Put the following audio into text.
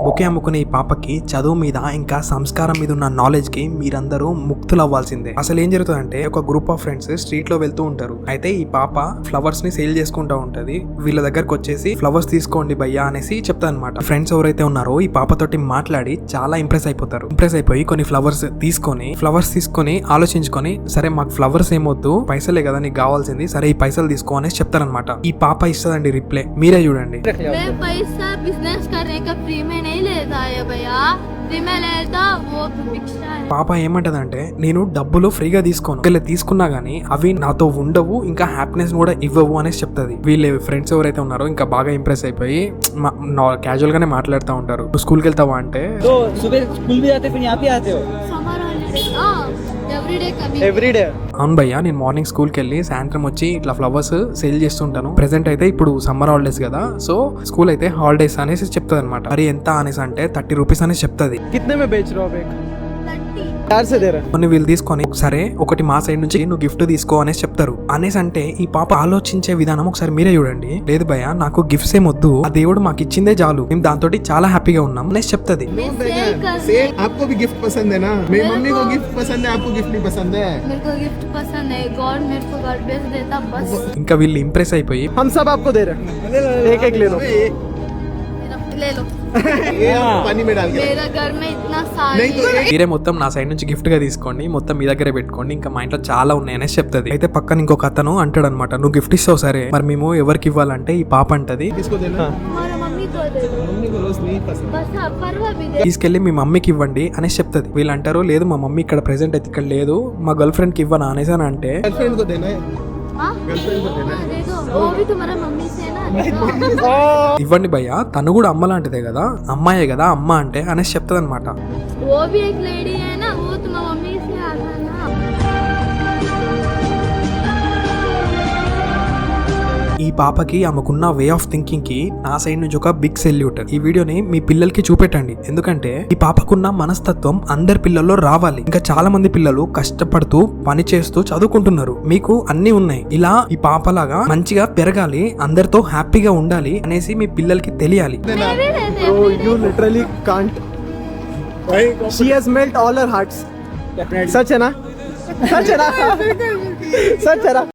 Bouquet అమ్ముకునే ఈ పాపకి చదువు మీద ఇంకా సంస్కారం మీద ఉన్న నాలెడ్జ్ కి మీరందరూ ముక్తులు అవ్వాల్సిందే. అసలు ఏం జరుగుతుందంటే ఒక గ్రూప్ ఆఫ్ ఫ్రెండ్స్ స్ట్రీట్ లో వెళ్తూ ఉంటారు. అయితే ఈ పాప ఫ్లవర్స్ ని సేల్ చేసుకుంటా ఉంటది. వీళ్ళ దగ్గరకు వచ్చేసి ఫ్లవర్స్ తీసుకోండి భయ్యా అనేసి చెప్తా అనమాట. ఫ్రెండ్స్ ఎవరైతే ఉన్నారో ఈ పాపతోటి మాట్లాడి చాలా ఇంప్రెస్ అయిపోతారు. ఇంప్రెస్ అయిపోయి కొన్ని ఫ్లవర్స్ తీసుకొని ఆలోచించుకొని, సరే మాకు ఫ్లవర్స్ ఏమొద్దు, పైసలే కదా నీకు కావాల్సింది, సరే ఈ పైసలు తీసుకో అనేసి చెప్తారనమాట. ఈ పాప ఇస్తుందండి రిప్లై, మీరే చూడండి. పాప ఏమంటదంటే, నేను డబ్బులు ఫ్రీగా తీసుకోను, ఒకవేళ తీసుకున్నా గానీ అవి నాతో ఉండవు, ఇంకా హ్యాపీనెస్ కూడా ఇవ్వవు అనేసి చెప్తుంది. వీళ్ళ ఫ్రెండ్స్ ఎవరైతే ఉన్నారో ఇంకా బాగా ఇంప్రెస్ అయిపోయి క్యాజువల్ గానే మాట్లాడుతూ ఉంటారు. స్కూల్కి వెళ్తావా అంటే అవును భయ్యా, నేను మార్నింగ్ స్కూల్కి వెళ్ళి సాయంత్రం వచ్చి ఇట్లా ఫ్లవర్స్ సేల్ చేస్తుంటాను. ప్రెసెంట్ అయితే ఇప్పుడు సమ్మర్ హాలిడేస్ కదా, సో స్కూల్ అయితే హాలిడేస్ అనేసి చెప్తుంది అనమాట. మరి ఎంత అనేసి అంటే 30 రూపీస్ అనేసి చెప్తుంది. కొన్ని వీళ్ళు తీసుకొని సరే ఒకటి మా సైడ్ నుంచి నువ్వు గిఫ్ట్ తీసుకో అనేసి చెప్తారు. అనేసి అంటే ఈ పాప ఆలోచించే విధానం ఒకసారి మీరే చూడండి. లేదు భయ్యా నాకు గిఫ్ట్స్ ఏమొద్దు, ఆ దేవుడు మాకు ఇచ్చిందే చాలు, మేము దాంతో చాలా హ్యాపీగా ఉన్నాం అనేసి చెప్తుంది. ఇంకా వీళ్ళు ఇంప్రెస్ అయిపోయి మీరే మొత్తం నా సైడ్ నుంచి గిఫ్ట్ గా తీసుకోండి, మొత్తం మీ దగ్గరే పెట్టుకోండి, ఇంకా మా ఇంట్లో చాలా ఉన్నాయనేసి చెప్తుంది. అయితే పక్కన ఇంకొక అతను అంటాడు అనమాట, నువ్వు గిఫ్ట్ ఇస్తావు సరే, మరి మేము ఎవరికి ఇవ్వాలంటే ఈ పాప అంటది, తీసుకెళ్లి మీ మమ్మీకి ఇవ్వండి అనేసి చెప్తుంది. వీళ్ళు అంటారు, లేదు మా మమ్మీ ఇక్కడ ప్రెసెంట్ అయితే ఇక్కడ లేదు, మా గర్ల్ ఫ్రెండ్ కి ఇవ్వనా అనేసి అని అంటే ఇవ్వండి భయ్యా, తను కూడా అమ్మ లాంటిదే కదా, అమ్మాయే కదా అమ్మ అంటే అనేసి చెప్తుంది అనమాట. ఈ పాపకి ఆమెకున్న వే ఆఫ్ థింకింగ్ కి నా సైడ్ నుంచి ఒక బిగ్ సెల్యూట్. ఈ వీడియోని మీ పిల్లలకి చూపెట్టండి, ఎందుకంటే ఈ పాపకున్న మనస్తత్వం అందరి పిల్లల్లో రావాలి. ఇంకా చాలా మంది పిల్లలు కష్టపడుతూ పని చేస్తూ చదువుకుంటున్నారు, మీకు అన్ని ఉన్నాయి, ఇలా ఈ పాపలాగా మంచిగా పెరగాలి, అందరితో హ్యాపీగా ఉండాలి అనేసి మీ పిల్లలకి తెలియాలి. She has melt all her hearts. Such है ना?